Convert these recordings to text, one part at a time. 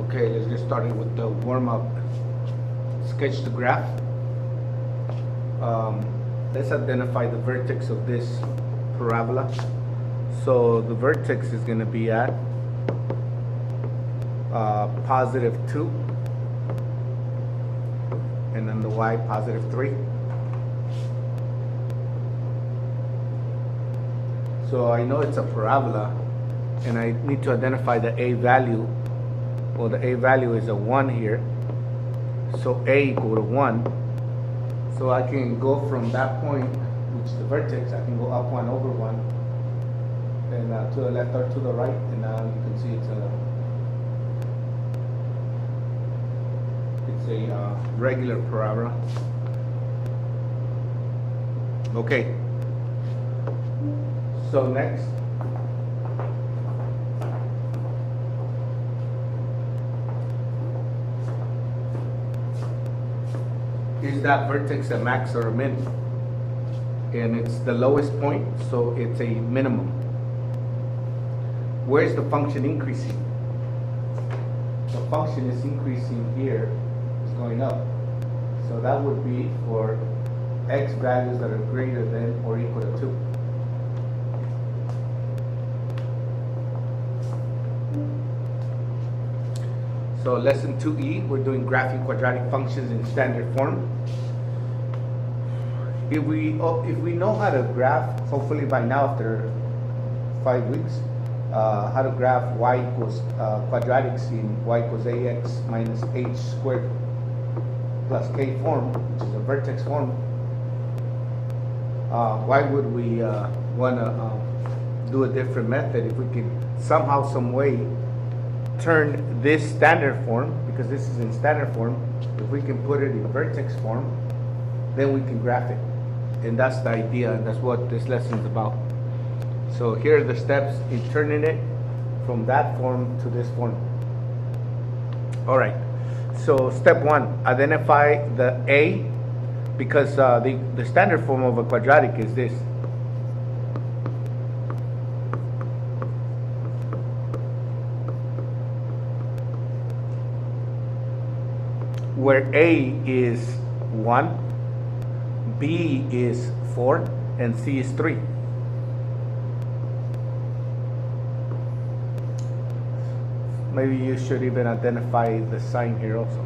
Okay, let's get started with the warm-up. Sketch the graph. Let's identify the vertex of this parabola. So the vertex is going to be at positive 2, and then the y positive 3. So I know it's a parabola, and I need to identify the a value. Well, the a value is a 1 here, so a equal to 1. So I can go from that point, which is the vertex, I can go up 1 over 1, and to the left or to the right, and now you can see it's a regular parabola. Okay. So next, is that vertex a max or a min? And it's the lowest point, so it's a minimum. Where is the function increasing? The function is increasing here, it's going up. So that would be for x values that are greater than or equal to 2. So lesson 2E, we're doing graphing quadratic functions in standard form. If we know how to graph, hopefully by now after 5 weeks, how to graph y equals quadratics in y equals ax minus h squared plus k form, which is a vertex form, why would we want to do a different method if we could somehow, some way turn this standard form, because this is in standard form, if we can put it in vertex form, then we can graph it. And that's the idea, and that's what this lesson is about. So here are the steps in turning it from that form to this form. All right, so step 1, identify the a, because the standard form of a quadratic is this. Where a is 1, b is 4, and c is 3. Maybe you should even identify the sign here also.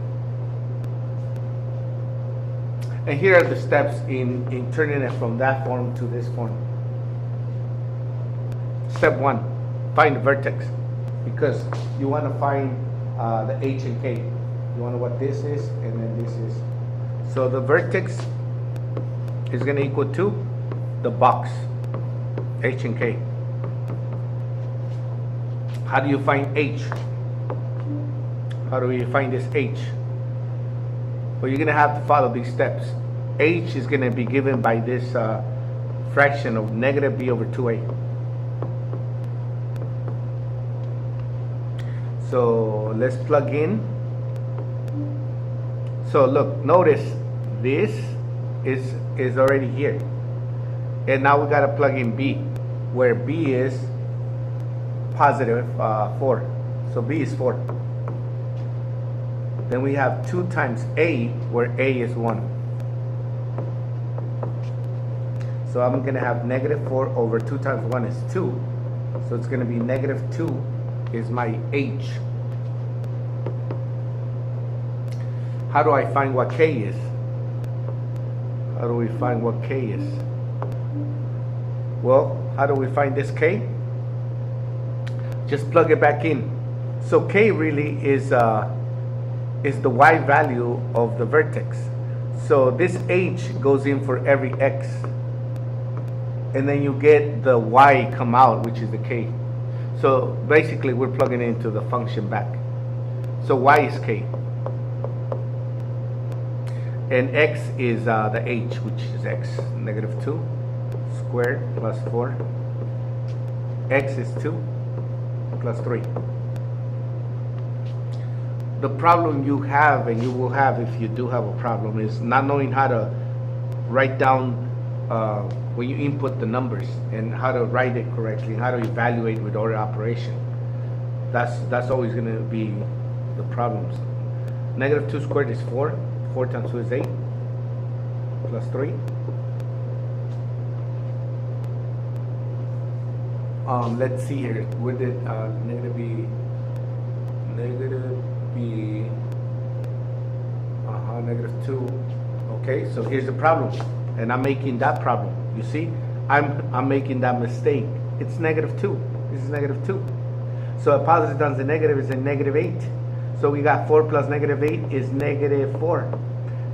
And here are the steps in turning it from that form to this form. Step 1, find the vertex, because you want to find the h and k. You want to know what this is, and then this is. So the vertex is going to equal to the box, h and k. How do you find h? How do we find this h? Well, you're going to have to follow these steps. H is going to be given by this fraction of negative b over 2a. So let's plug in. So look, notice this is already here, and now we got to plug in b, where b is positive 4. So b is 4. Then we have 2 times a, where a is 1. So I'm going to have negative 4 over 2 times 1 is 2. So it's going to be negative 2 is my h. How do I find what k is? How do we find what k is? Well, how do we find this k? Just plug it back in. So k really is the y value of the vertex. So this h goes in for every x, and then you get the y come out, which is the k. So basically we're plugging into the function back. So y is k, and x is the h, which is x, negative 2 squared plus 4. X is 2 plus 3. The problem you have, and you will have if you do have a problem, is not knowing how to write down when you input the numbers, and how to write it correctly, and how to evaluate with order operation. That's always going to be the problems. Negative 2 squared is 4. 4 times 2 is 8. Plus 3. Let's see here. Where did negative b? Negative b. Negative 2. Okay, so here's the problem, and I'm making that problem. You see, I'm making that mistake. It's negative 2. This is negative 2. So a positive times the negative is a negative 8. So we got 4 plus negative 8 is negative 4.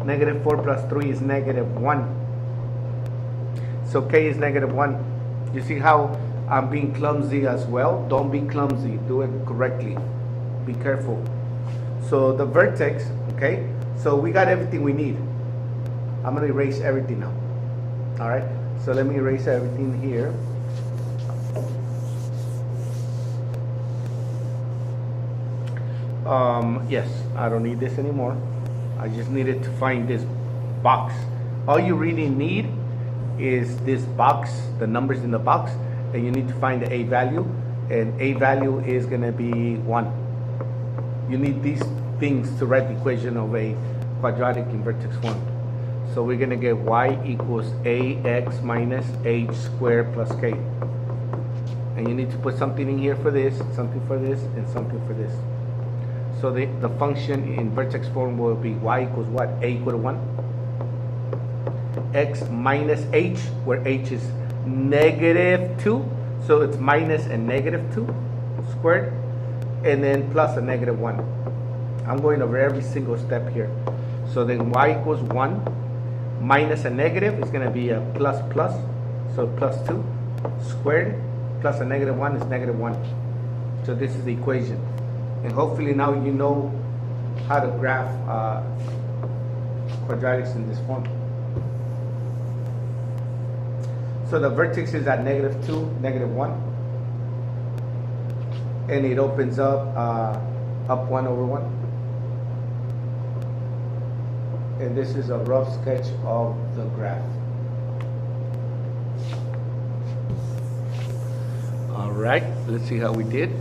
Negative 4 plus 3 is negative 1. So k is negative 1. You see how I'm being clumsy as well? Don't be clumsy. Do it correctly. Be careful. So the vertex, okay? So we got everything we need. I'm going to erase everything now. All right? So let me erase everything here. Yes, I don't need this anymore. I just needed to find this box. All you really need is this box, the numbers in the box, and you need to find the a value, and a value is going to be 1. You need these things to write the equation of a quadratic in vertex form. So we're going to get y equals ax minus h squared plus k. And you need to put something in here for this, something for this, and something for this. So the function in vertex form will be y equals what? A equal to 1. X minus h, where h is negative 2. So it's minus a negative 2 squared. And then plus a negative 1. I'm going over every single step here. So then y equals 1 minus a negative is going to be a plus plus. So plus 2 squared plus a negative 1 is negative 1. So this is the equation. And hopefully now you know how to graph quadratics in this form. So the vertex is at negative 2, negative 1. And it opens up 1 over 1. And this is a rough sketch of the graph. All right, let's see how we did.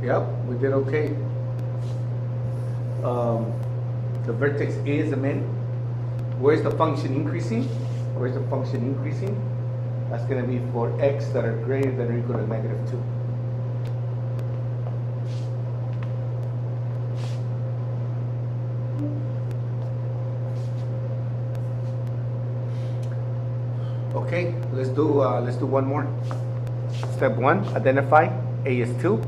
Yep, we did okay. The vertex is a min. Where's the function increasing? Where's the function increasing? That's going to be for x that are greater than or equal to negative 2. Okay, let's do one more. Step 1, identify. A is 2.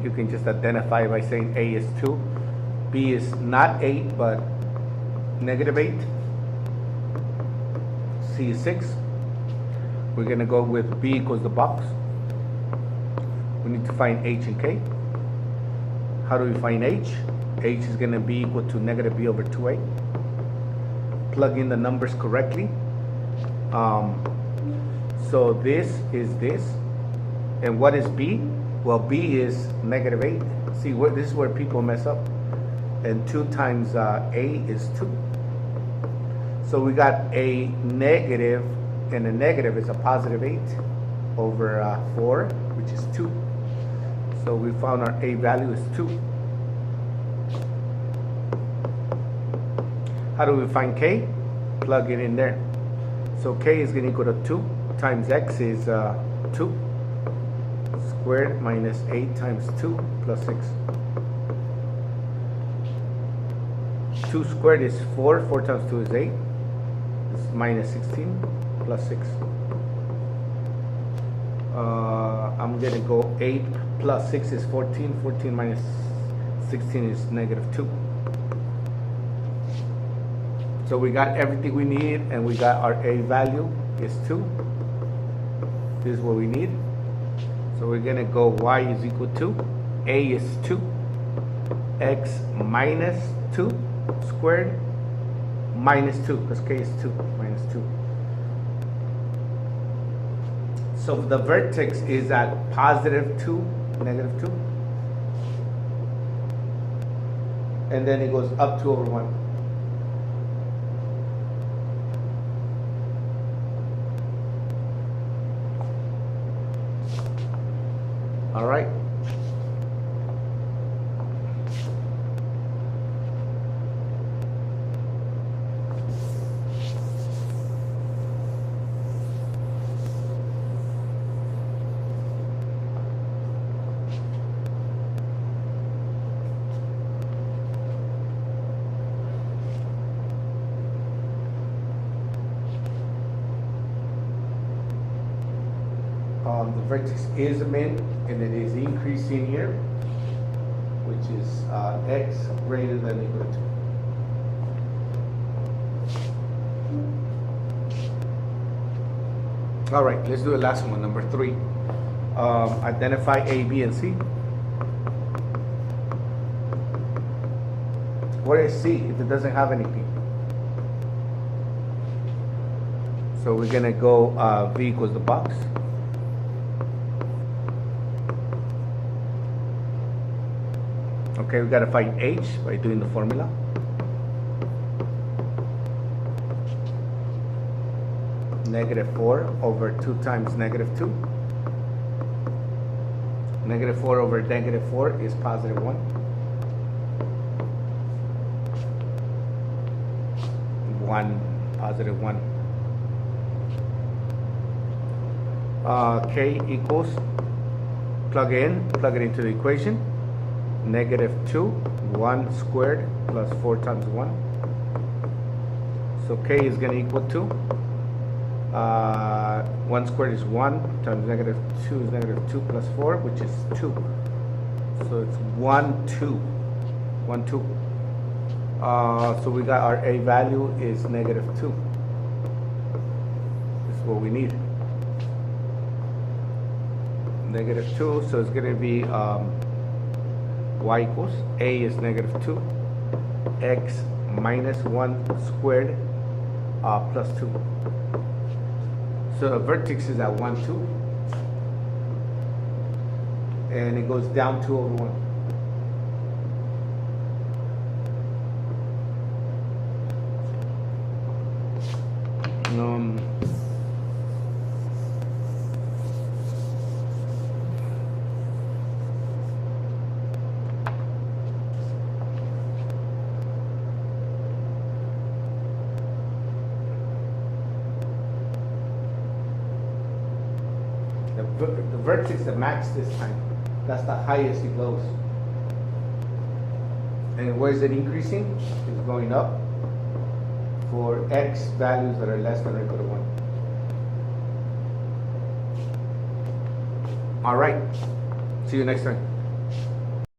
You can just identify by saying A is 2. B is not 8, but negative 8. C is 6. We're going to go with B equals the box. We need to find H and K. How do we find H? H is going to be equal to negative B over 2A. Plug in the numbers correctly. So this is this. And what is B? Well, B is negative 8. See, this is where people mess up. And 2 times A is 2. So we got a negative, and a negative is a positive 8 over 4, which is 2. So we found our A value is 2. How do we find K? Plug it in there. So K is going to equal to 2 times X is 2. Squared minus 8 times 2 plus 6. 2 squared is 4. 4 times 2 is 8. This is minus 16 plus 6. I'm going to go 8 plus 6 is 14. 14 minus 16 is negative 2. So we got everything we need, and we got our A value is 2. This is what we need. So we're going to go y is equal to, A is 2, x minus 2 squared minus 2, because k is 2, minus 2. So the vertex is at positive 2, negative 2. And then it goes up 2 over 1. All right. The vertex is a min, and it is increasing here, which is x greater than or equal to 2. All right, let's do the last one, number 3. Identify A, B, and C. What is C if it doesn't have any P? So we're gonna go V equals the box. Okay, we gotta find H by doing the formula. Negative 4 over 2 times negative 2. Negative 4 over negative 4 is positive 1. 1, positive 1. K equals, plug it into the equation. Negative 2, 1 squared plus 4 times 1. So K is going to equal to 1 squared is 1 times negative 2 is negative 2 plus 4, which is 2. So it's 1, 2. 1, 2. So we got our A value is negative 2. This is what we need. Negative 2, so it's going to be y equals A is negative 2, x minus 1 squared plus 2. So the vertex is at 1, 2, and it goes down 2 over 1. The vertex, the max this time, that's the highest it goes. And where is it increasing? It's going up for x values that are less than or equal to 1. All right, see you next time.